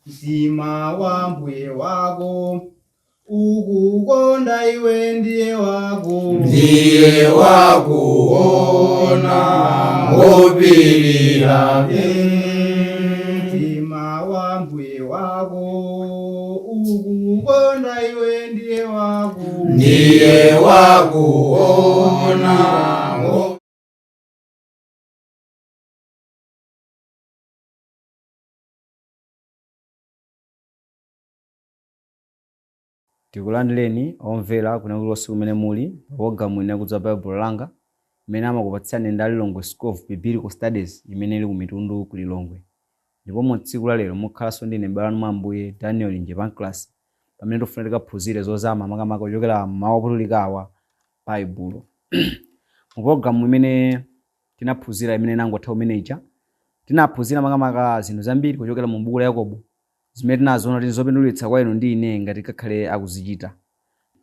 mtima wa mbuye wako ukukonda iwe ndiye wakuona wopirira mtima wa mbuye wako ukukonda iwe ndiye wakuona. Tikulandireni omvera kuna kulosi kumene muli programu ine kudza Baibulo langa imene amakupatsani ndi Lilongwe School of Biblical Studies imene ili ku Mitundu ku Lilongwe. Ndipo mu tsiku la lero mukhalanso ndine m'bale mwa Ambuye Daniel nje Pancras pamene tikufuna tikaphunzire zozama makamaka kuchokera m'mawu opatulikawa Baibulo. Mu programu imene tinaphunzira imene nangotha umeneja tinaphunzira makamaka zinthu zambiri kuchokera mu buku la Yakobo zimene tinazoona kuti zopindulitsa kwa inu ndi ine ngati kakhale akuzichita.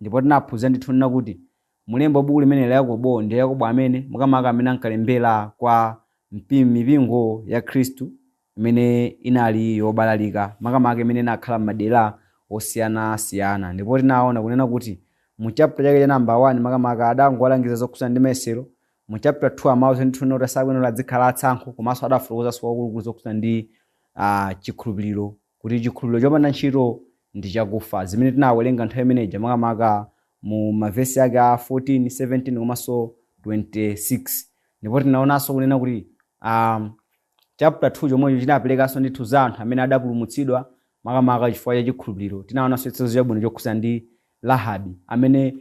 Ndipo tinaphunzira ndithu nena kuti mulembo buku limene la Yakobo ndi Yakobo amene makamaka amene ankalembera kwa mipingo ya Khristu imene inali yobalalika makamaka imene inakhala m'madera osiyanasiyana. Ndipo tinaona kunena kuti mu chapter chake cha number 1 makamaka adangowalangiza zokhudzana ndi mayesero. Mu chapter 2 amauza ndithu noti asabwino adzikhala atsankho komanso adafotokoza ziwakulu zokhudzana ndi chikhulupiriro kuti chikhulupiriro chopanda ntchito ndi chakufa zimene tinawerenga nthawi imeneja makamaka mu mavesi yake a 14, 17 komanso 26. Ndipo tinaonanso kunena kuti chapter 2 chomwecho chinaperekanso ndithu za anthu amene adapulumutsidwa makamaka chifukwa cha chikhulupiriro. Tinaonanso chitsanzo chabwino chokhudzana ndi Lahabi amene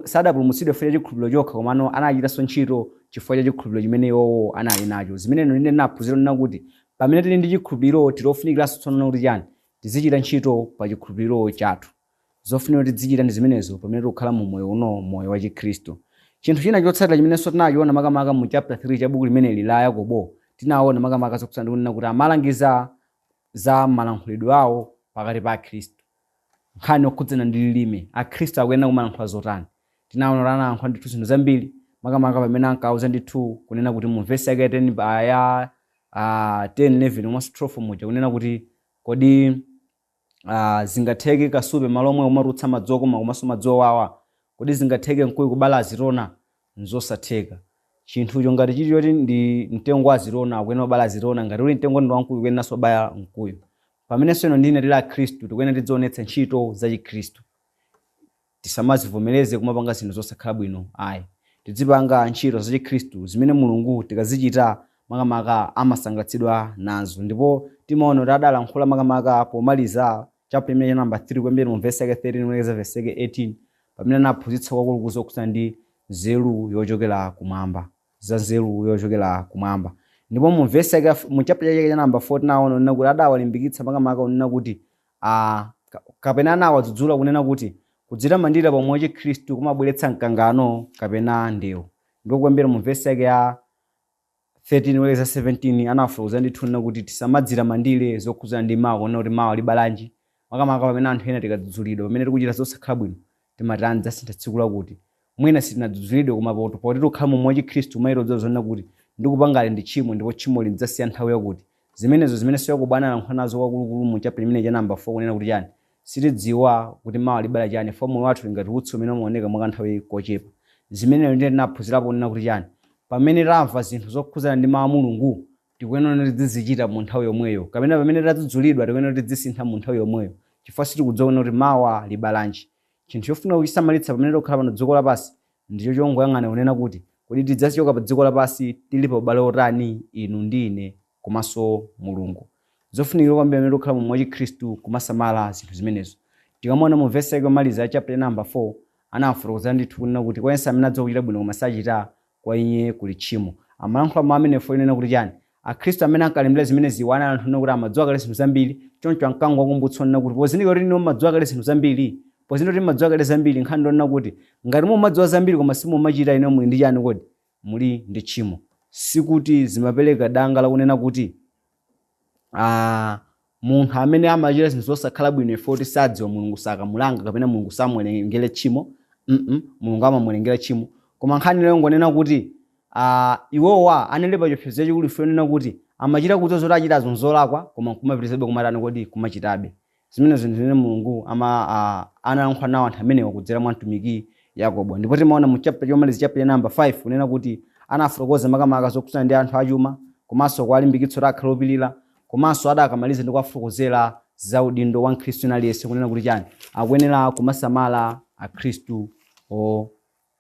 sadapulumutsidwa chifukwa cha chikhulupiriro chokha komano anachitanso ntchito chifukwa cha chikhulupiriro chimene iwowo anali nacho. Zimene ine ndinaphunzira nena kuti pamene tili ndi chikhulupiriro tilofunikiranso tsono kuti chani tizichita ntchito pa chikhulupiriro chathu. Zofunika kuti tizichita ndi zimenezo pamene tikukhala mu moyo uno moyo wa Chikhristu. Chinthu china chotsatira chimenenso tinachiona makamaka mu chapter 3 cha buku limeneli la Yakobo tinaona makamaka zokhudzana ndi kunena kuti amalangiza za malankhulidwe awo pakati pa Khristu. Nkhani okhudzana ndi lilime Akhristu akuyenera kumalankhula zotani. Tinaona kuti anayankhula ndithu zinthu zambiri makamaka pamene ankauza ndithu kunena kuti mu vesi yake 10 ya 10:11 komanso 12 muja kunena kuti kodi zingatheke kasupe malo omwe umarutsa madzi okoma komanso madzi owawa kodi zingatheke mkuyu kubala azirona nzosatheka. Chinthucho ngati chili choti ndi mtengo wa azirona akuyenera kubala azirona ngati uli mtengo ndi wamkuyu kuyeneranso kubala mkuyu. Pamenenso ino ndine tili Akhristu tikuyenera tidzionetsa ntchito za Chikhristu. Tisamazivomereze kumapanga zinthu zosakhala bwino ayi. Tizipanga ntchito za Chikhristu zimene Mulungu tikazichita makamaka amasangalatsidwa nazo. Ndipo timaona kuti adalankhula makamaka pomaliza chapter imene number 3 kwambiri mu vesi yake 13 kulekeza vesi yake 18 pamene anaphunzitsa kwakulu zokhudzana ndi nzeru yochokera kumwamba za nzeru yochokera kumwamba. Ndipo mu vesi yake mu chapter chake cha number 4 tinaona nena kuti adawalimbikitsa makamaka kunena kuti kapena anawadzudzula kunena kuti kudzitamandira pomwe wa Chikhristu kumabweretsa mkangano kapena ndewu. Ndipo kwambiri mu vesi yake ya 13 kulekeza 17 anafotokoza ndithu nena kuti tisamadzitamandire zokhudzana ndi mawu kunena kuti mawu ali balanji makamaka pamene anthu ena tikadzudzulidwa pamene tikuchita zosakhala bwino timatani zasintha tsiku lakuti mwina sitinadzudzulidwe koma poti tikukhala mu moyo wa Chikhristu mayirodza zonena kuti ndikupangale ndi tchimo ndipo tchimo lidzasiya nthawi yakuti zimenezo zimene Yakobo analankhula nazo kwakulukulu mu chapter imene cha number 4 kunena kuti chani sitidziwa kuti mawu ali bala chani fo moyo wathu ngati utsi umene umaoneka mwa kanthawi kochepa. Zimenezo ndiye tinaphunzirapo kunena kuti chani pamene tamva zinthu zokhudzana ndi mawu a Mulungu tikuyenera tizichita mu nthawi yomweyo kapena pamene tadzudzulidwa tikuyenera tizisintha mu nthawi yomweyo chifukwa sitikudziwa kuti mawu ali balanji. Chinthu chofuna kuchisamalitsa pamene tikukhala pano dziko lapansi ndicho chongoyang'ana kunena kuti kodi tidzachoka pa dziko lapansi tili pa ubale otani inu ndi ine komanso Mulungu. Zofunikira kwambiri pamene tikukhala mu moyo wa Chikhristu kumasamala zinthu zimenezo. Tikamona mu vesi yake yomaliza ya chapter number 4 anafotokoza ndithu kunena kuti kwa yense amene adziwa kuchita bwino koma sachita kwa iye kuli tchimo. Amalankhula mawu amenewo kunena kuti chani Akhristu amene ankalembera zimenezi wana anthu nena kuti amadziwa kale zinthu zambiri choncho ankango akumbutsa nena kuti pozindikira kuti inu mumadziwa kale zinthu zambiri pozindikira kuti mumadziwa kale zambiri nkhani ndonena kuti ngati mumadziwa zambiri koma simumachita inu muli ndi chani kodi muli ndi tchimo. Sikuti zimapereka danga lakunena kuti munthu amene amachita zinthu zosakhala bwino ifoti sadziwa Mulungu sakamulanga kapena Mulungu samulengera tchimo. Mulungu amamulengera tchimo koma nkhani lero ngonena kuti iwowa anali pa chiopsezo chachikulu ife nena kuti amachita kuti zoti achita zonzolakwa koma kumapitirizabe kumatani kodi kumachitabe. Zimene zinthu Mulungu analankhula nawo anthu amenewa kudzera mwa mtumiki Yakobo. Ndipo timaona mu chapter chomaliza chapter number 5 kunena kuti anafotokoza makamaka zokhudzana ndi anthu achuma komanso kuwalimbikitsa kuti akhale opilira, komanso adakamaliza ndi kuwafotokozera za udindo wa Mkhristu aliyense kunena kuti chani akuyenera kumasamala Akhristu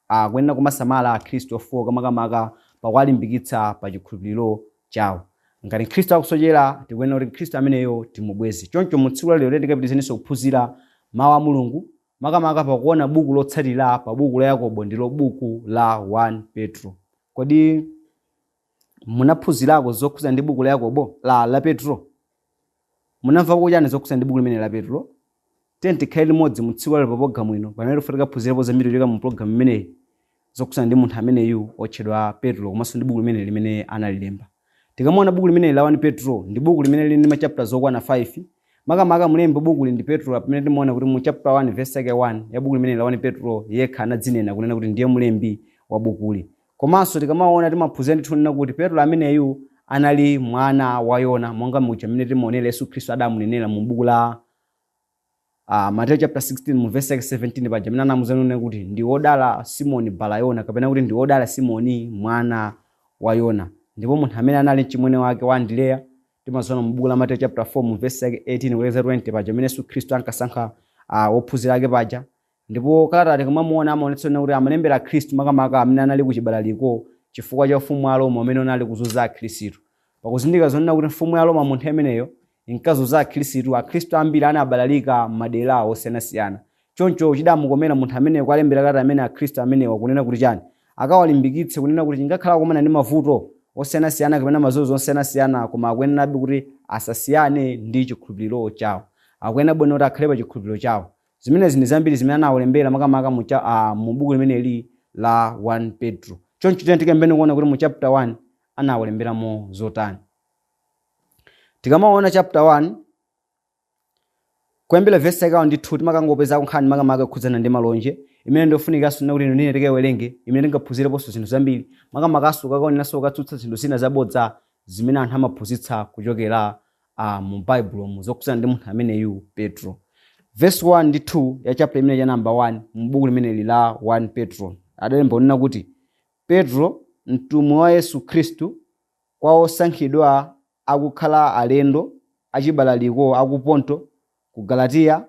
akuyenera kumasamala Akhristu ofowoka makamaka pakuwalimbikitsa pa chikhulupiriro chawo. Ngati Khristu akusochera tikuyenera kuti Khristu ameneyo timubweze. Choncho mu tsiku la lero tikapitizenso kuphunzira mawu a Mulungu makamaka pakuona buku lotsatira pa buku la Yakobo ndilo buku la 1 Petro. Kodi munaphunzirako zokhudzana ndi buku la Yakobo la Petro? Munamva kuchani zokhudzana ndi buku limene la Petro? Tikhale limodzi mu tsiku la lero pa programu ino pamene tifunika kuphunzirapo zambiri kuchokera mu programu imeneyi zokhudzana ndi munthu ameneyu otchedwa Petro komanso ndi buku limene analilemba. Tikamaona buku limene la 1 Petro ndi buku limene lili ndi machapter zokwana 5. Makamaka mulembi buku ndi Petro pamene timaona kuti mu chapter 1 verse 1 ya buku limene la 1 Petro yekha anadzinena kunena kuti ndiye mulembi wa bukuli. Komanso tikamaona timaphunzira ndithu kunena kuti Petro ameneyu anali mwana wa Yona monga muja mmene timaonera Yesu Khristu adamunenera mu buku la Matthew chapter 16 mu verse 17 paja mmene anamuzanena kuti ndi wodala Simoni Balayona kapena kuti ndi wodala Simoni mwana wa Yona. Ndipo munthu amene anali mchimwene wake wa Andreya timaziona mu buku la Matthew chapter 4 mu verse 18 kulekeza 20 paja mmene Yesu Khristu ankasankha wophunzira ake paja. Ndipo kalata tikamamuona amaonetsa kuti amalembera Khristu makamaka amene anali kuchibalaliko chifukwa cha ufumu wa Roma amene anali kuzunza Khristu. Pakuzindika zonena kuti mfumu ya Roma munthu ameneyo inkazunza Khristu, Akhristu ambiri anabalalika madera osiyanasiyana. Choncho chidamukomera munthu ameneyo kwalembera kalata amene Akhristu amenewa kunena kuti chani akawalimbikitse kunena kuti ingakhala kumana ndi mavuto osiyanasiyana kapena mazunzo osiyanasiyana koma akuyenerabe kuti asasiyane ndi chikhulupiriro chawo. Akuyenera bwino kuti akhale pa chikhulupiriro chawo. Zimene zindi zambiri zimene anawalembera makamaka mu buku limene la 1 Petro. Choncho tikembeni kuona kuti mu chapter 1 anawalemberamo zotani. Tikamaona chapter 1 kuyambira verse 1 ndi 2 timakangopeza nkhani makamaka kukhudzana ndi malonje imene ndofunika sunna kuti ndine tikawerenge imene tingaphunzireponso zinthu zambiri makamaka kakaoneranso katsutsa zinthu zina zabodza zimene anthu amaphunzitsa kuchokera mu Baibulo mu zokhudzana ndi munthu ameneyu Petro. Verse 1 ndi 2 ya chapter imene ya number 1 mu buku limene la 1 Petro adalemba kunena kuti Petro mtumwi wa Yesu Khristu kwa osankhidwa akukhala alendo achibalaliko aku Ponto, ku Galatiya,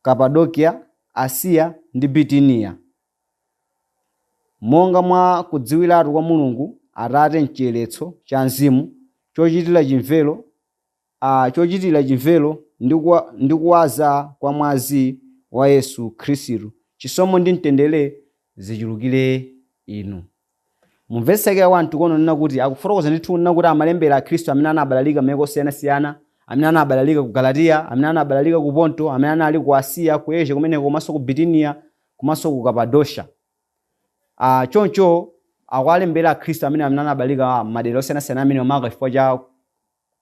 Kapadokia, Asiya ndi Bitiniya. Monga mwa kudziwiratu kwa Mulungu Atate mchiyeretso cha mzimu chochitira chimvero ndi kuwaza kwa mwazi wa Yesu Khristu chisomo ndi mtendere zichulukire inu. Mu verse ya 1 tikuona kuti akufotokoza ndithu kunena kuti amalembera Khristu amene anabalalika m'mayiko osiyanasiyana, amene anabalalika ku Galatiya, amene anabalalika ku Ponto, amene anali ku Asiya, ku Asia kumene komanso ku Bitiniya, komanso ku Kapadocia. Choncho akwalembera Khristu amene anabalalika madera osiyanasiyana amene omaka chifukwa cha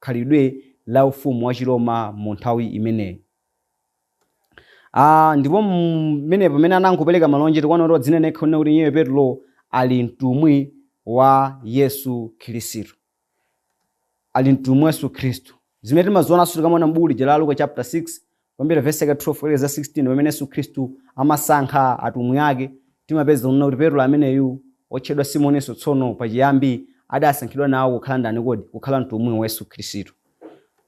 khalidwe la ufumu wa Chiroma mu nthawi imeneyi. Ndipo mmene pamene anangopereka malonje tikuona kuti dzina nekha kunena kuti iye Petro ali mtumwi wa Yesu Khristu. Ali mtumwi wa Yesu Khristu. Zimene timaziona tikamaona m'buku lija la Luka chapter 6 kuyambira verse 12 kulekeza 16 pamene Yesu Khristu amasankha atumwi ake timapeza kunena kuti Petro ameneyu otchedwa Simonenso tsono pachiyambi adasankhidwa nawo kukhala ndani kodi kukhala mtumwi wa Yesu Khristu.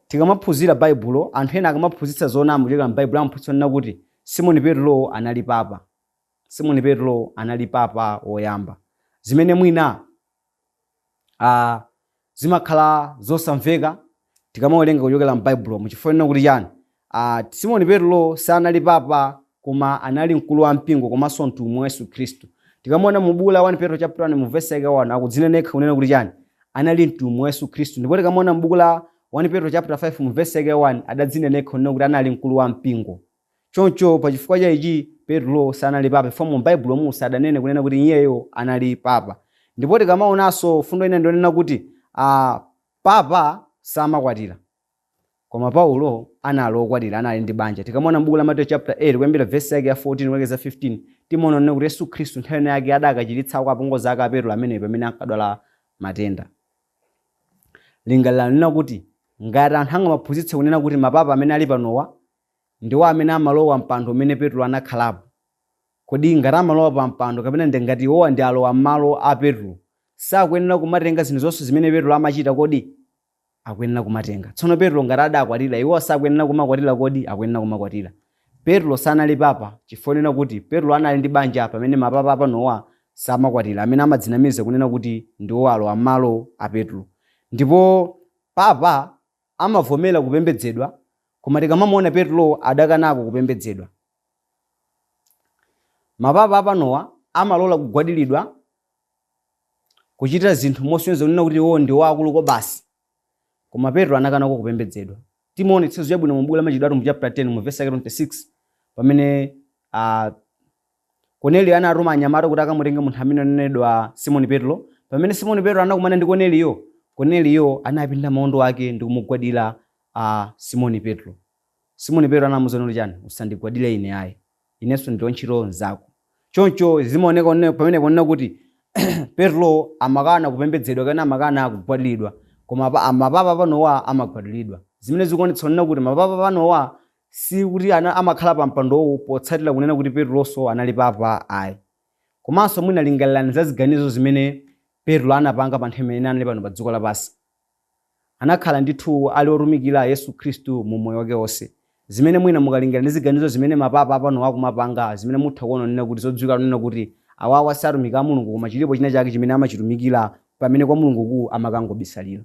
Tikamaphunzira Baibulo anthu ena akamaphunzitsa zonama kuchokera m'Baibulo amaphunzitsa kunena kuti Simoni Petro anali papa. Simoni Petro anali papa woyamba. Zimene mwina zimakhala zosamveka tikamawerenga kuchokera m'Baibulo muchifukwa kuti chani Simoni Petro sanali papa koma anali mkulu wa mpingo komanso mtumwi wa Yesu Khristu. Tikamaona mu buku la 1 Petro chapter 1 mu verse 1 akudzina nekha kunena kuti chani anali mtumwi wa Yesu Khristu. Ndipo tikamaona mu buku la 1 Petro chapter 5 mu verse 1 adadzina nekha kunena kuti anali mkulu wa mpingo. Choncho pa chifukwa cha ichi Petro sanali papa chifukwa mu Baibulo musa adanene kunena kuti iyeyo anali papa. Ndipo tikamaonanso fundo ina ndionena kuti papa samakwatira koma Paulo anali okwatira, anali ndi banja. Tikamaona m'buku la Matthew chapter 8 kuyambira verse yake ya 14 kulekeza 15 timaona kuti Yesu Khristu nthawi yake adakachiritsa kwa apongozi ake a Petro amene pamene ankadwala matenda. lingalira nena kuti ngati anthu angamaphunzitse kunena kuti mapapa amene ali panowa ndiwo amene amalowa mpando umene Petro anakhalapo, kodi ngati amalowa pa mpando kapena ngati iwowa ndi alowa m'malo a Petro, sakuyenera kumatenga zinthu zonse zimene Petro amachita kodi? Akuyenera kumatenga. Tsono Petro ngati adakwatira, iwo sakuyenera kumakwatira kodi? Akuyenera kumakwatira. Petro sanali papa chifukwa kuti Petro anali ndi banja pamene mapapa apanowa samakwatira, amene amadzinamiza kunena kuti ndiwo alowa m'malo a Petro. Ndipo papa amavomera kupembedzedwa, koma tikamamuona Petro adakanako kupembedzedwa. Mapapa apanowa amalola kugwadiridwa, kuchita zinthu mosiyeza kunena kuti iwo ndiwo akuluko basi, koma Petro anakanako kupembedzedwa. Timaona tsezo yabwino mu buku la Machitidwe mu chapter 10 mu verse 26 pamene Kornelio anatuma anyamata kuti akamutenge munthu amene anenedwa Simoni Petro. Pamene Simoni Petro anakumana ndi Kornelio, Kornelio anapinda maondo ake ndi kumugwadira Simoni Petro. Simoni Petro anamuwuza kuti chani? Usandigwadire ine ayi, inenso ndi wantchito zako. Choncho zimaoneka pamene kunena kuti Petro amakana kupembedzedwa kana amakana kugwadiridwa, koma mapapa apanowa amagwadiridwa. Zimene zikuonetsa kunena kuti mapapa apanowa si kuti amakhala pa mpandowo potsatira kunena kuti Petronso anali papa ayi. Komanso mwina lingalirani za ziganizo zimene Petro anapanga pa nthawi imene anali pano pa dziko lapansi. Anakhala ndithu ali otumikira Yesu Khristu mu moyo wake wonse. Zimene mwina mukalingalira ndi ziganizo zimene mapapa apanowa kumapanga, zimene mutha kuona nena kuti zodziwika nena kuti awawa satumika Mulungu, koma chilipo china chake chimene amachitumikira pamene kwa Mulunguku amakangobisalira.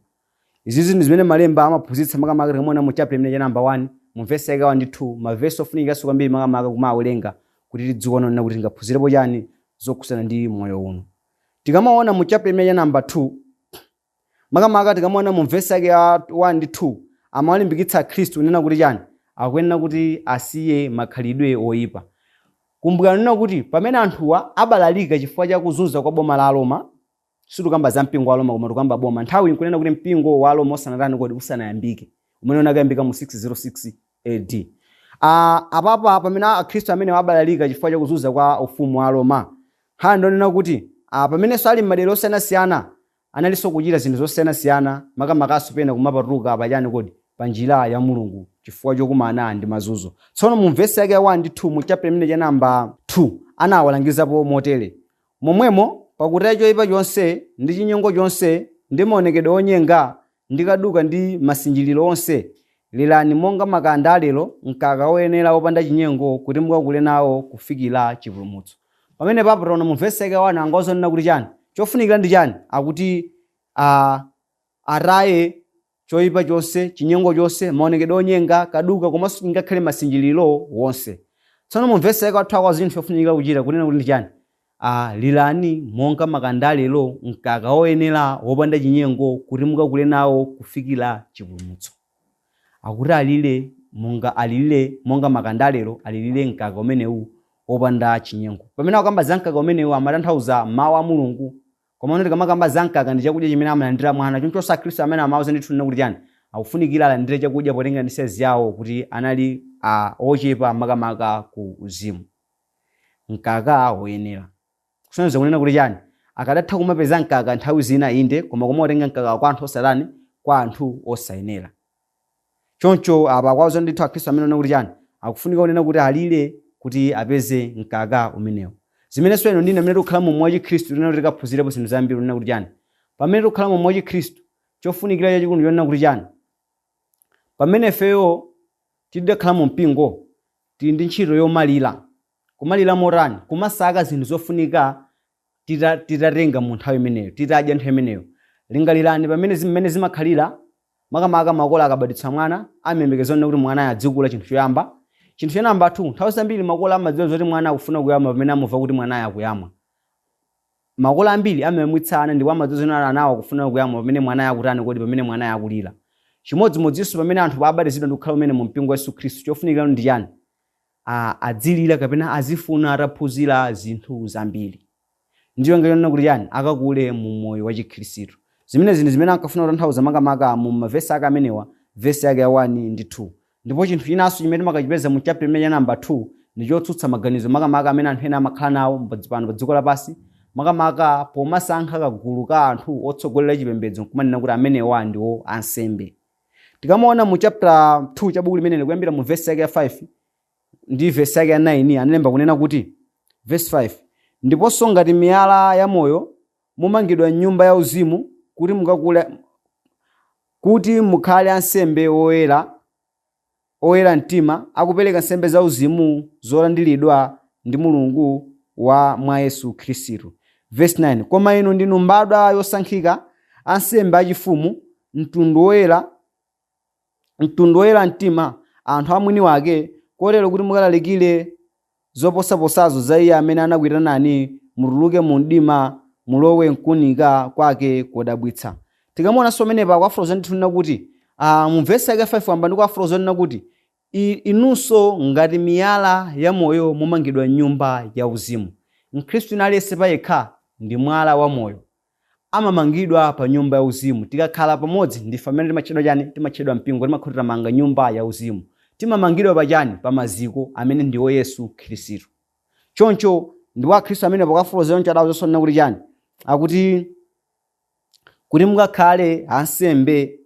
Izi zinthu zimene malemba amaphunzitsa makamaka tikamona mu chapter imene ya number 1 mu verse yake 1 ndi 2, mavesi ofunika so kwambiri makamaka kumawerenga kuti tidzione nena kuti tingaphunzirepo chani zokhuzana ndi moyo uno. Tikamaona mu chapter imene ya number 2, makamaka tikamaona mu verse yake 1 ndi 2, amawalimbikitsa Khristu nena kuti chani? Akuyenera kuti asiye makhalidwe oyipa. Kumbukira nena kuti pamene anthuwa abalalika chifukwa cha kuzunza kwa boma la Roma, situkamba za mpingo wa Roma koma tukamba boma. Nthawi nkunena kuti mpingo wa Roma osanatani kodi usanayambike, umene unakayambika mu 606 AD. Apapa pamene Akhristu amene abalalika chifukwa cha kuzunza kwa ufumu wa Roma, ndonena kuti pamene ali m'madera osiyanasiyana analinso kuchita zinthu zosiyanasiyana, makamakaso pena kumapatuka pachani kodi? Pa njira ya Mulungu chifukwa chokumana ndi mazunzo. Tsono mu verse yake 1 ndi 2 mu chapter imene ya number 2 anawalangizapo motere: momwemo pakutaya choyipa chonse ndi chinyengo chonse ndi maonekedwe onyenga ndi kaduka ndi masinjiriro onse, lilani monga makanda alero mkaka oyenera opanda chinyengo kuti mukakule nawo kufikira chipulumutso. Pamene papa taona mu verse yake 1 angawazonena kuti chani? Chofunikira ndi chani? Akuti ataye choyipa chonse, chinyengo chonse, maonekedwe onyenga, kaduka komanso ngakhale masinjiriro wonse. Tsono mu verse yake 2 kwa zinthu zofunikira kuchita kunena kuti ndi chani? Lilani monga makanda alero mkaka oyenera opanda chinyengo kuti mukakule nawo kufikira chipulumutso. Akuti alile monga makanda alero, alilire mkaka umenewu opanda chinyengo. Pamene akamba za mkaka umenewu amatanthauza mawu a Mulungu. Koma ono tikamakamba za mkaka ndi chakudya chimene amalandira mwana. Choncho Khristu amene amawuza ndithu nena kuti chani? Akufunikira alandire chakudya potenga ndi saizi yawo kuti anali ochepa makamaka ku uzimu. Mkaka woyenera. Kusonyeza kunena kuti chani? Akadatha kumapeza mkaka nthawi zina inde, koma kumatenga mkaka kwa anthu osatani, kwa anthu osayenera. Choncho apa kwawuza ndithu Akhristu amene onena kuti chani? Akufunika kunena kuti alire kuti apeze mkaka umenewu. Zimene sweno ndine amene tikukhala mu moyo wa Khristu tinena kuti tikaphunzirepo zinthu zambiri kunena kuti chani? Pamene tikukhala mu moyo wa Khristu, chofunikira chachikulu chonena kuti chani? Pamene feyo tidakhala mu mpingo, tili ndi ntchito yomalira. Kumalira morani? Kumasaka zinthu zofunika titatenga mu nthawi imeneyo, titadya nthawi imeneyo. Lingalirani pamene zimene zimakhalira, makamaka makolo akabaditsa mwana, amembekezera kuti mwana adzikula chinthu choyamba. Chinthu cha namba 2, nthawi zambiri makolo amadziwa zoti mwana akufuna kuyamwa pamene amumva kuti mwana akuyamwa. Makolo ambiri amemwitsana ndipo amadziwa zoti ana awo akufuna kuyamwa pamene mwana akutani kodi pamene mwana akulira. Chimodzimodzinso pamene anthu abatizidwa ndi kukhala pamene mu mpingo wa Yesu Khristu, chofunikira ndi chani? Adzilira kapena azifuna ataphunzira zinthu zambiri. Ndiyo ngayonena kuti chani? Akakule mu moyo wa Chikhristu. Zimene zinthu zimene ankafuna kutanthauza makamaka mu mavesi ake amenewa, vesi yake ya 1 ndi 2. Ndipo chinthu chinanso chimene makachipeza mu chapter imene ya number 2 ndi chotsutsa maganizo makamaka amene anthu ena amakhala nawo pano pa dziko lapansi, makamaka pomasankha kagulu ka anthu otsogolera chipembedzo kumanena kuti amenewa ndiwo ansembe. Tikamaona mu chapter 2 cha buku limeneli kuyambira mu verse yake ya 5 ndi verse yake ya 9 analemba kunena kuti verse 5, ndiponso ngati miyala ya moyo mumangidwa nyumba ya uzimu kuti mukhale ansembe oyera mtima akupereka nsembe za uzimu zolandiridwa ndi Mulungu mwa Yesu Khristu. Verse 9, koma inu ndinu mbadwa yosankhika, ansembe achifumu, mtundu woyera mtima, anthu amwini wake, kotero kuti mukalalikire zoposaposazo za Iye amene anakuyitanani mutuluke mu mdima mulowe mkuwunika kwake kodabwitsa. Tikamuonanso pamenepa kwa Afro zanditunena kuti mu verse yake 5 amba ndi kwa Afro zanena kuti inunso ngati miyala ya moyo mumangidwa nyumba ya uzimu. Mkhristu aliyense payekha ndi mwala wa moyo, amamangidwa pa nyumba ya uzimu. Tikakhala pamodzi ndife amene timachedwa chani? Timachedwa mpingo, timakhotera manga nyumba ya uzimu. Timamangidwa pa chani? Pa maziko amene ndiwo Yesu Khristu. Choncho ndi wa Khristu amene pakafolo zero nchadawo zosonena kuti chani? Akuti kuti mukakhale ansembe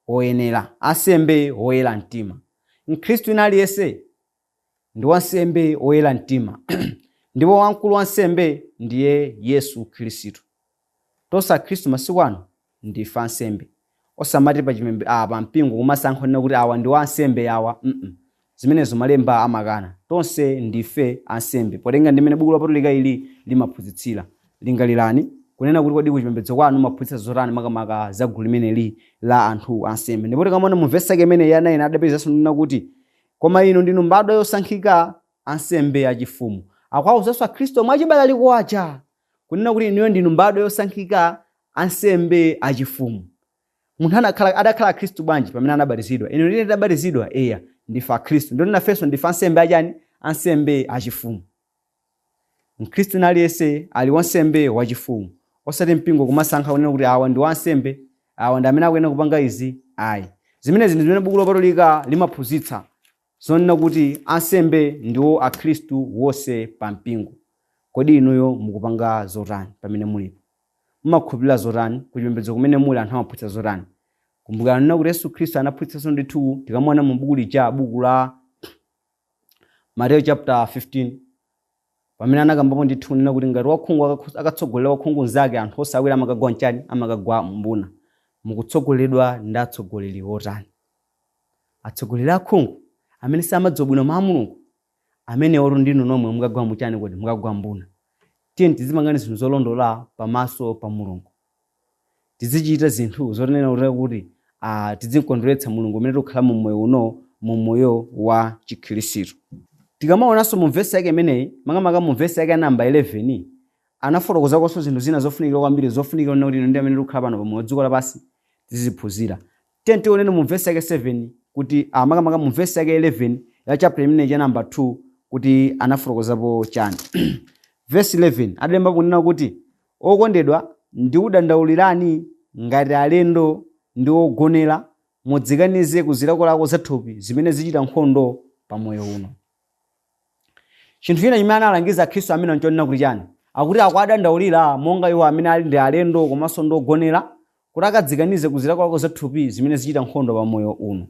oyenera, ansembe oyera mtima. Mkhristu aliyense ndi wansembe oyera mtima. Ndipo wamkulu wansembe ndiye Yesu Khristu. Tosa Khristu masiku ano ndife ansembe. Osamati pa mpingo kumasankha nena kuti awa ndi wansembe awa. Zimenezo malemba amakana. Tonse ndife ansembe. Potenga ndimene buku lopatulika ili limaphunzitsira. Lingalirani kunena kuti kodi kuchipembedzo kwanu maphunzitsa zotani makamaka za gulu limeneli la anthu ansembe. Ndipo tikamona mu verse yake imene ya 9 adapezanso nena kuti koma inu ndinu mbadwa yosankhika, ansembe achifumu. Akwawuzanso Khristu mwachibalaliko aja kunena kuti inuyo ndinu mbadwa yosankhika, ansembe achifumu. Munthu adakhala Khristu bwanji pamene anabatizidwa? Inu ndine tabatizidwa eya ndife Khristu. Ndona nafenso ndife ansembe achani? Ansembe achifumu. Mkhristu aliyense ali wansembe wachifumu. Osati mpingo kumasankha kunena kuti awa ndi wansembe, awa ndi amene akuyenera kupanga izi. Ayi. Zimenezi ndi zimene buku lopatulika limaphunzitsa. Zonena kuti ansembe ndiwo akhristu wonse pa mpingo. Kodi inuyo mukupanga zotani pamene mulipo? Mumakhulupirira zotani? Kuchipembedzo kumene muli anthu amaphunzitsa zotani? Kumbukirani nena kuti Yesu Khristu anaphunzitsanso ndithu tikamona mu buku lija, buku la Matthew chapter 15. Pamene anakambapo ndithu nena kuti ngati wakhungu akatsogolera wakhungu nzake, anthu osawira amakagwa nchani? Amakagwa mbuna. Mukutsogoleredwa ndi atsogoleri otani? Atsogoleri akhungu amene samadzwa bwino mwa Mulungu, amene oro ndinu nomwe mukagwa muchani? Kodi mukagwa mbuna. Tiye tizimangani zinthu zolondola pamaso pa Mulungu. Tizichita zinthu zonena kuti tizikondweretsa Mulungu amene tikukhala mu moyo uno, mu moyo wa Chikhristu. Tikamaonanso mu verse yake imeneyi, makamaka mu verse yake namba 11, anafotokoza konso zinthu zina zofunikira kwambiri, zofunikira kuti inu ndi amene tikukhala pano pa moyo dziko lapansi tiziphunzira. Tiye tionene mu verse yake 7 kuti makamaka mu verse yake 11 ya chapter imeneyi ya namba 2 kuti anafotokozapo chani. Verse 11 adalemba kunena kuti okondedwa ndikudandaulirani ngati alendo ndi ogonera, mudzikanize kuzilakolako zathupi zimene zichita nkhondo pa moyo uno. Chinthu china chimene analangiza Khristu amene nchonena kuti chani? Akuti akwadandaulira monga iwo amene ali ndi alendo komanso ndi ogonera kuti akadzikanize kuzilakolako zathupi zimene zichita nkhondo pa moyo uno.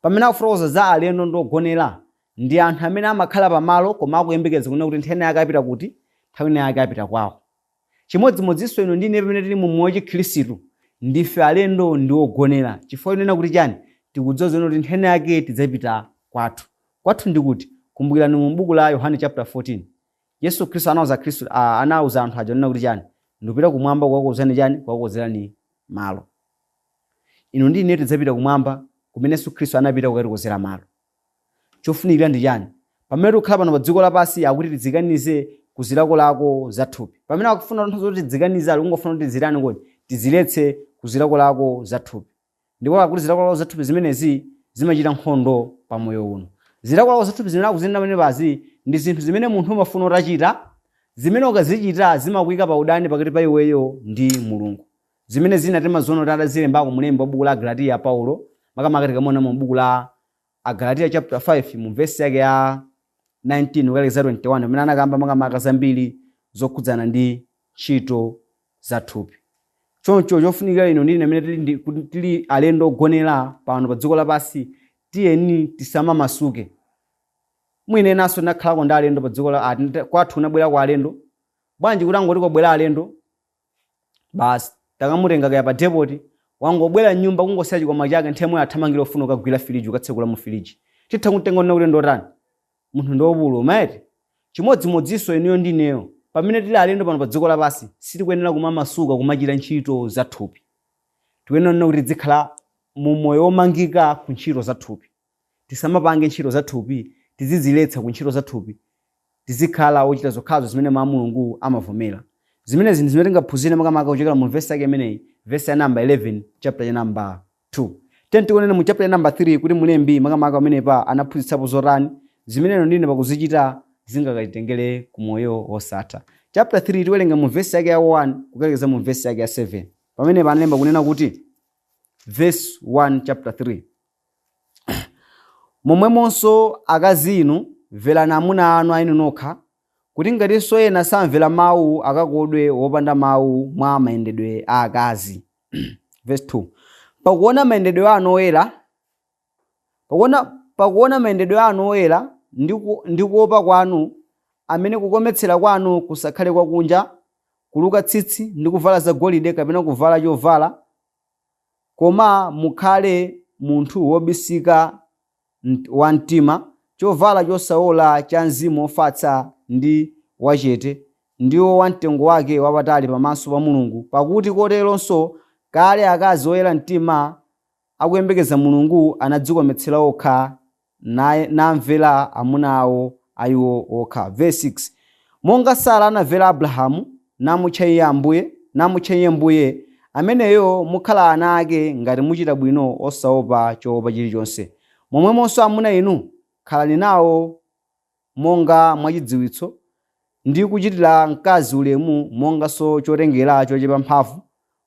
Pamene akufotokoza za alendo ndi ogonera, ndi anthu amene amakhala pamalo koma akuyembekeza kunena kuti nthene yake apita kuti? Nthawi yake apita kwawo. Chimodzimodzinso inu ndine pamene tili mu moyo wa Chikhristu ndife alendo ndi ogonera. Chifukwa inena kuti chani? Tikudziwa kuti nthene yake tidzapita kwathu. Kwathu ndi kuti? Kumbukirani mu buku la Yohane chapter 14. Yesu Khristu anawuza anthu aja nena kuti chani? Ndikupita kumwamba kukakonzerani chani? Kukakonzerani malo. Inu ndine tidzapita kumwamba kumene Yesu Khristu anapita kukatikonzera malo. Chofunikira ndi chani? Pamene tikukhala pano pa dziko lapansi akuti tizikanize kuzilakolako zathupi. Pamene akufuna nthawi zoti tizikanize ali kungofuna kuti tizirani kodi? Tiziletse kuzilakolako zathupi. Ndipo akuti zilakolako zathupi zimenezi zimachita nkhondo pa moyo uno. Zilakolako zathupi zimene akuzinena pamene pazi ndi zinthu zimene munthu umafuna utachita, zimene ukazichita zimakuyika pa udani pakati pa iweyo ndi Mulungu. Zimene zina timaziona kuti adazilembako mulembi wa buku la Galatiya Paulo, makamaka tikamona mu buku la Galatiya chapter 5 mu verse yake ya 19 kukalekeza 21 pamene anakamba makamaka zambiri zokhudzana ndi ntchito za thupi. Choncho chofunikira ino ndine amene tili alendo ogonera pano pa dziko lapansi, tiyeni tisamamasuke. Mwine naso ndakhalako ndi alendo pa dziko la kwathu unabwera kwa alendo. Bwanji kuti angoti kobwera alendo basi takamutenga kaya pa depot wangobwera nyumba kungosiya chikwama chake nthemwe athamangira ofuna kugwira filiji ukatsekula mu filiji. Titha kutenga na ulendo tani munthu ndi opulo maete. Chimodzimodzinso ineyo ndineyo pamene tili alendo pano pa dziko lapansi sitikuyenera kumamasuka kumachita ntchito za thupi. Tikuyenera kuti tizikhala mu moyo womangika ku ntchito za thupi. Tisamapange ntchito za thupi, tiziziletsa ku ntchito za thupi. Tizikhala ochita zokhazo zimene Mulungu amavomera. Zimene zinthu zimene tingaphunzire makamaka kuchokera mu verse yake imeneyi, verse ya number 11 chapter ya number 2. Tikunena mu chapter ya number 3 kuti mulembi makamaka amene pa anaphunzitsapo zotani zimene ndine pakuzichita zingakatitengere ku moyo wosatha. Chapter 3 tiwerenga mu verse yake ya 1 kukalekeza mu verse yake ya 7. Pamene panalemba kunena kuti verse 1 chapter 3. Momwemonso akazi inu mverani amuna anu ainu nokha, kuti ngatinso ena samvera mawu akakodwe wopanda mawu mwa mayendedwe a akazi. Verse 2. Pakuona mayendedwe anu oyera, pakuona mayendedwe anu oyera ndi kuopa kwanu, amene kukometsera kwanu kusakhale kwakunja, kuluka tsitsi ndi kuvala zagolide kapena kuvala chovala, koma mukhale munthu wobisika wa mtima, chovala chosaola cha mzimu ofatsa ndi wachete, ndiwo wamtengo wake wapatali pamaso pa Mulungu. Pakuti koteronso kale akazi oyera mtima akuyembekeza Mulungu anadzikometsera okha namvera amuna awo ayiwo okha. Verse 6. Monga Sara anamvera Abrahamu namutcha iye mbuye, ameneyo mukhala ana ake ngati muchita bwino osaopa choopa chilichonse. Momwemonso amuna inu khalani nawo monga mwachidziwitso, ndi kuchitira mkazi ulemu monganso chotengera chochepa mphamvu,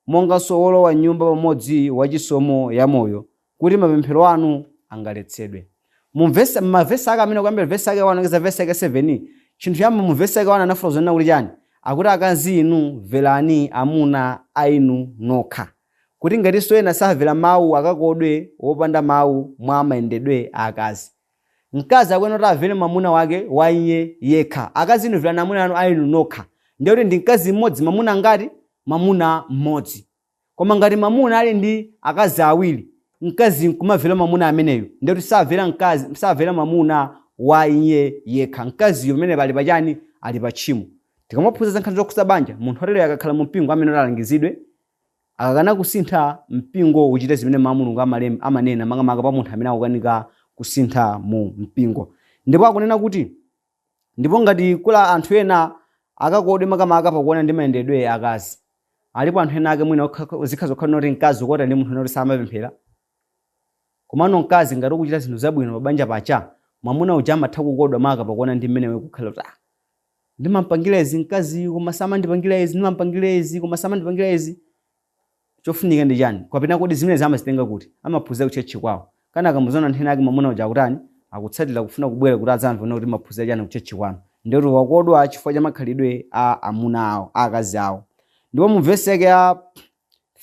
monganso wolowa nyumba pamodzi wachisomo ya moyo, kuti mapemphero anu angaletsedwe. Mavesi ake amene kuyambira vesi ake 1 kugeza vesi ake 7, chinthu chiyamba mu vesi ake 1 anafotokoza zonena kuti chani? Akuti akazi inu mverani amuna ainu nokha, kuti ngatinso ena samvera mawu akakodwe wopanda mawu mwa mayendedwe a akazi. Mkazi akuyenera kuti amvere mwamuna wake wa iye yekha. Akazi inu mverani amuna anu ainu nokha. Ndiye kuti ndi mkazi mmodzi mwamuna ngati mwamuna mmodzi. Koma ngati mwamuna ali ndi akazi awiri, mkazi nkumamvera mwamuna ameneyo, ndiye kuti samvera mwamuna wa iye yekha. Mkaziyo pamene pali pachani? Ali pa tchimo. Tikamaphunzitsa nkhani zokhuza banja, munthu atere akakhala mu mpingo amene alangizidwe, akakana kusintha mpingo uchite zimene Mulungu amanena makamaka pa munthu amene akukanika kusintha mu mpingo. Ndipo akunena kuti ndipo ngati kula anthu ena akakodwe makamaka pakuona ndi mayendedwe akazi, alipo anthu ena ake mwina zikhazo zokhala kuti mkazi ukota ndi munthu noti samapemphera. Komano mkazi ngati ukuchita zinthu zabwino pabanja pacha, mwamuna uja amatha kukodwa maka pakuona ndi mmene kukhala kuti ndimampangira izi mkazi koma samandipangira izi, ndimampangira izi koma samandipangira izi. Chofunika ndi chani? Kapena kodi zimene zamazitenga kuti amaphunzira kuchechi kwawo. Kana akamuzona nthena yake mwamuna uja akutani akutsatira kufuna kubwera kuti adzamve kuti maphunzira chani kuchechi kwanu. Ndero wakodwa chifukwa cha makhalidwe a amuna awo, akazi awo. Ndipo mu verse yake ya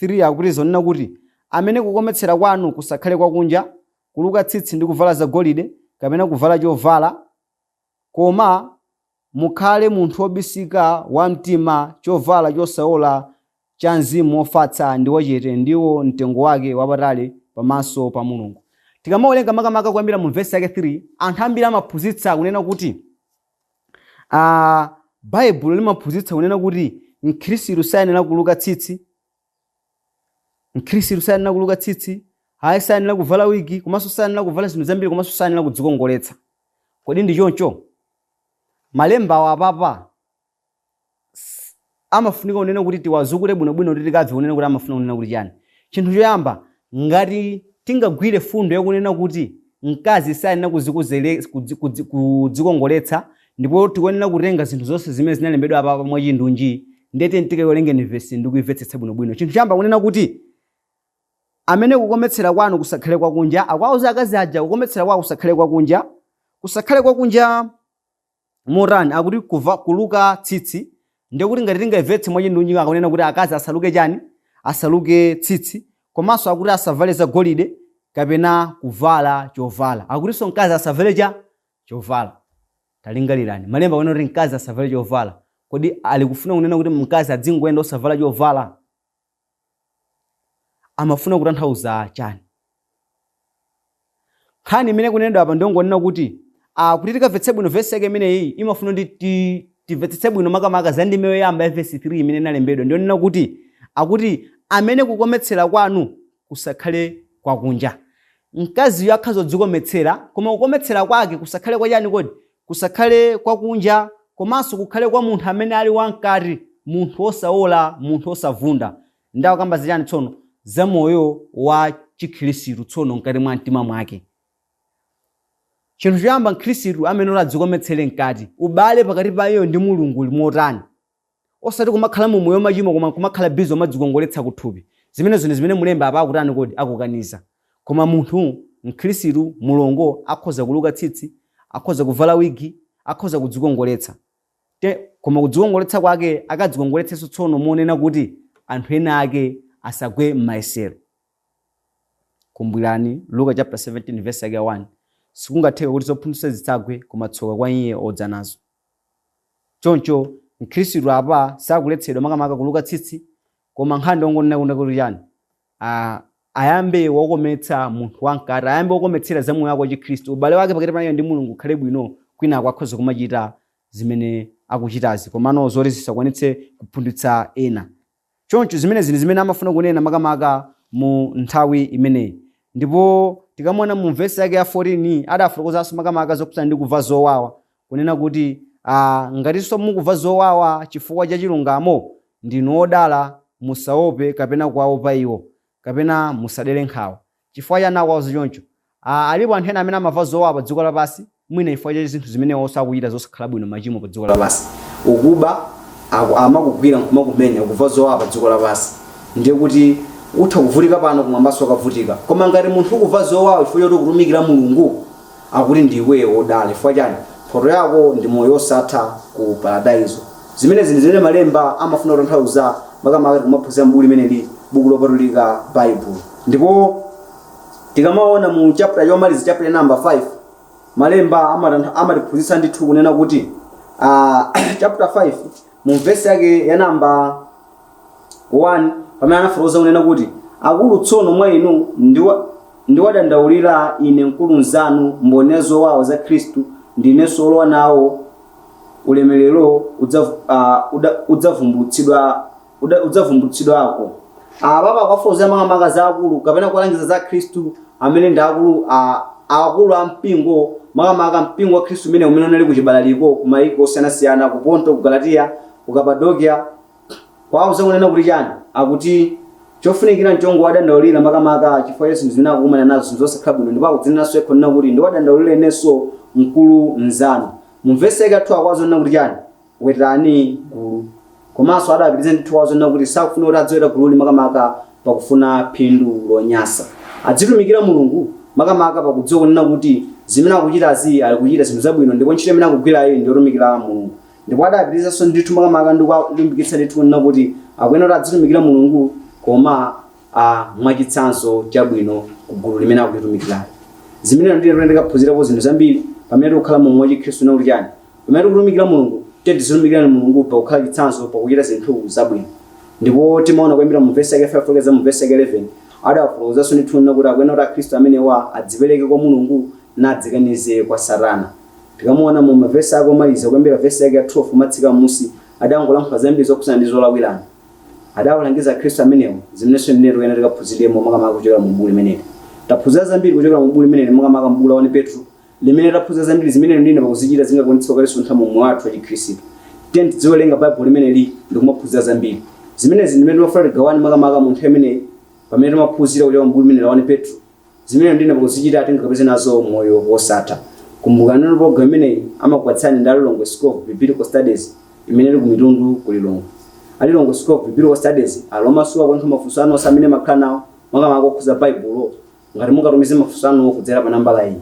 3 akuti zonena kuti amene kukometsera kwanu kusakhale kwakunja, kuluka tsitsi ndi kuvala zagolide kapena kuvala chovala, koma mukhale munthu wobisika wa mtima, chovala chosaola cha mzimu ofatsa ndi wachete, ndiwo mtengo wake wapatali pamaso pa Mulungu. Tikamawerenga makamaka kuyambira mu verse yake 3, anthu ambiri amaphunzitsa kunena kuti Baibulo limaphunzitsa kunena kuti mkhristu sayenera kuluka tsitsi, mkhristu sayenera kuluka tsitsi, hayi sayenera kuvala wigi, komanso sayenera kuvala zinthu zambiri, komanso sayenera kudzikongoletsa. Kodi ndi choncho? Malemba awa papa amafunika kunena kuti tiwazukule bwinobwino kuti tikamve kunena kuti amafuna kunena kuti chani. Chinthu choyamba, ngati tingagwire fundo yakunena kuti mkazi sayenera kudzikongoletsa, ndipo tikuyenera kutenga zinthu zonse zimene zinalembedwa apa mwachindunji, ndete tikawerenge verse ndi kuimvetsetsa bwinobwino. Chinthu choyamba kunena kuti amene kukometsera kwanu kusakhale kwakunja, akwauza akazi aja kukometsera kwawo kusakhale kwakunja. Kusakhale kwakunja morani akuti kuluka tsitsi ndikuti ngati tingayivetse mwachindunjika akunena kuti akazi asaluke chani, asaluke tsitsi, komanso akuti asavale zagolide kapena kuvala chovala. Akutinso mkazi asavale chovala. Talingalirani, malemba akunena kuti mkazi asavale chovala. Kodi ali kufuna kunena kuti mkazi adzingoyenda osavala chovala? Amafuna kutanthauza chani? Nkhani imene kunenedwa apa ndongonena kuti kuti tikamvetse bwino vesi yake imeneyi imafuna kuti timvetsetse bwino makamaka za ndime yoyamba ya vesi 3 imene inalembedwa. Ndionena kuti akuti amene kukometsera kwanu kusakhale kwakunja. Mkaziyo akhaza kudzikometsera, koma kukometsera kwake kusakhale kwa chani kodi? Kusakhale kwakunja, komanso kukhale kwa munthu amene ali wankati, munthu osaola, munthu osavunda. Ndawo kamba zichani tsono? Za moyo wa chikhristu tsono mkati mwa mtima mwake. Chinthu choyamba mkhristu amene adzikometsere mkati, ubale pakati pa iye ndi Mulungu limotani. Osati kumakhala mu moyo machimo koma kumakhala bizo madzikongoletsa kuthupi. Zimene mulemba apa akutani kodi? Akukaniza. Koma munthu mkhristu mulongo akhoza kuluka tsitsi, akhoza kuvala wigi, akhoza kudzikongoletsa. Koma kudzikongoletsa kwake akadzikongoletsenso tsono monena kuti anthu ena ake asagwe m'mayesero. Kumbukirani Luka chapter 17 verse 1. Sikungatheka kuti zophunzitsa zitsagwe koma tsoka kwa iye odza nazo. Choncho mkhristu apa sakuletsedwa makamaka kuluka tsitsi, koma nkhani ndongonena kuti chani? Ayambe wokometsa munthu wankati, ayambe wokometsera za moyo wake wa chikhristu, ubale wake pakati pa iye ndi Mulungu ukhale bwino, kwina akhoza kumachita zimene akuchitazi, komano zoti zisakwanitse kuphunzitsa ena. Choncho zimene amafuna kunena makamaka mu nthawi imeneyi. Ndipo tikamona mu vesi yake ya 14 adafotokozanso makamaka zokhudzana ndi kuva zowawa, kunena kuti ngatinso mukuva zowawa chifukwa cha chilungamo, ndinu odala, musaope kapena kuwaopa iwo, kapena musadere nkhawa. Chifukwa cha nawazo choncho alipo anthu ena amene amava zowawa pa dziko lapansi, mwina chifukwa cha zinthu zimene osakuchita zosakhala bwino machimo pa dziko lapansi. Ukuba amakugwira nkumakumenya, ukuva zowawa pa dziko lapansi, ndiye kuti utha kuvutika pano kumwambaso akavutika. Koma ngati munthu ukuva zowawa chifukwa choti ukutumikira Mulungu, akuti ndiwe odala. Chifukwa chani? Mphoto yako ndi moyo osatha ku paradaizo. Zimene malemba amafuna kutanthauza makamaka kumaphunzira m'buku limeneli, buku lopatulika Baibulo. Ndipo tikamaona mu chapter yomaliza, chapter number 5, malemba amatiphunzitsa ndithu kunena kuti chapter 5 mu verse yake ya number 1 pamene anafotokoza kunena kuti akulu tsono mwa inu ndiwadandaulira ine mkulu nzanu mboni zowawa za Khristu, ndinenso olowa nawo ulemerero udzavumbulutsidwako. Papa akafotokoza makamaka za akulu kapena kulangiza za Khristu amene ndi akulu a mpingo, makamaka mpingo wa Khristu umene unali kuchibalaliko kumayiko osiyanasiyana, ku Ponto, ku Galatiya, ku Kapadokia. Kwauza kunena kuti chani? Akuti chofunikira nchongo wadandaulira makamaka chifukwa Yesu zimene akukumana nazo zosakhala bwino, ndipo akudzinenanso yekha kunena kuti ndiwadandaulira inenso mkulu nzanu. Mu verse yake 2 akwazo kunena kuti chani? Wetani gulu. Komanso adapitiriza ndithu akwazo kunena kuti sakufuna kuti adzoweta gululi makamaka pakufuna phindu lonyasa. Adzitumikira Mulungu makamaka pakudziwa kunena kuti zimene akuchitazi ali kuchita zinthu zabwino, ndipo ntchito imene akugwira iye ndi yotumikira Mulungu. Ndipo adapitirizaso ndithu makamaka ndi kulimbikitsa ndithu kunena kuti akuyenera kuti adzitumikira Mulungu koma mwachitsanzo chabwino ku gulu limene akulitumikira. Zimene ndiyero ndikaphunzirapo zinthu zambiri pamene tikukhala mu moyo wa Khristu na kuti chani? Pamene tikutumikira Mulungu, tidzitumikira Mulungu pa kukhala chitsanzo pa kuchita zinthu zabwino. Ndipo timaona kuyambira mu verse yake 5 kugeza mu verse yake 11 adafotokozanso ndithu kunena kuti akuyenera kuti Khristu amenewa adzipereke kwa Mulungu nadzikanize kwa Satana. Tikamuona mu verse yake omaliza kuyambira verse yake 12 matsika musi adangolankhula zambiri zokhudzana ndi zolawirana. Adawalangiza Khristu amenewa zimenenso ndinero kuyenera tikaphunziremo makamaka kuchokera mu buku limeneli. Taphunzira zambiri kuchokera mu buku limeneli makamaka m'buku la Petro limene taphunzira zambiri zimene ndine pakuzichita zingakwanitsa kukalisuntha mu moyo wathu wa Chikhristu. Tenti dziwelenga Baibulo limeneli ndi kumaphunzira zambiri. Zimenezi ndimene timafuna tigawane makamaka mu nthawi imeneyi pamene timaphunzira kuchokera mu buku limeneli la Petro. Zimene ndine pakuzichita tingakapeze nazo moyo wosatha. Kumbukani ndi program imeneyi amakupatsani ndi Alilongwe School of Biblical Studies imene ili ku Mitundu ku Lilongwe. Alilongwe School of Biblical Studies alomasuwa kwa mafunso anu osamene makhala nawo makamaka okhuza Baibulo. Ngati mungatumize mafunso anu kudzera pa nambala iyi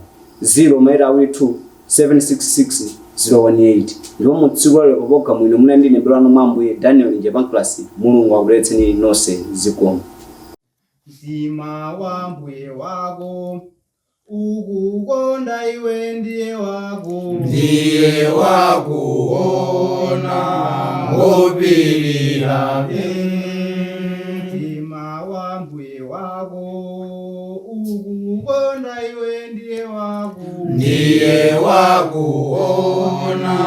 0 766 018. Ndipo mu tsiku lero popoka mwino muna ndine mbelano mwa Ambuye Daniel nje Pancras. Mulungu akuletseni nonse zikomo. Mtima wa Mbuye wako ukukonda iwe ndiye wakuona ngopirira. Mtima wa Mbuye wako ukukonda iwe ndiye wakuona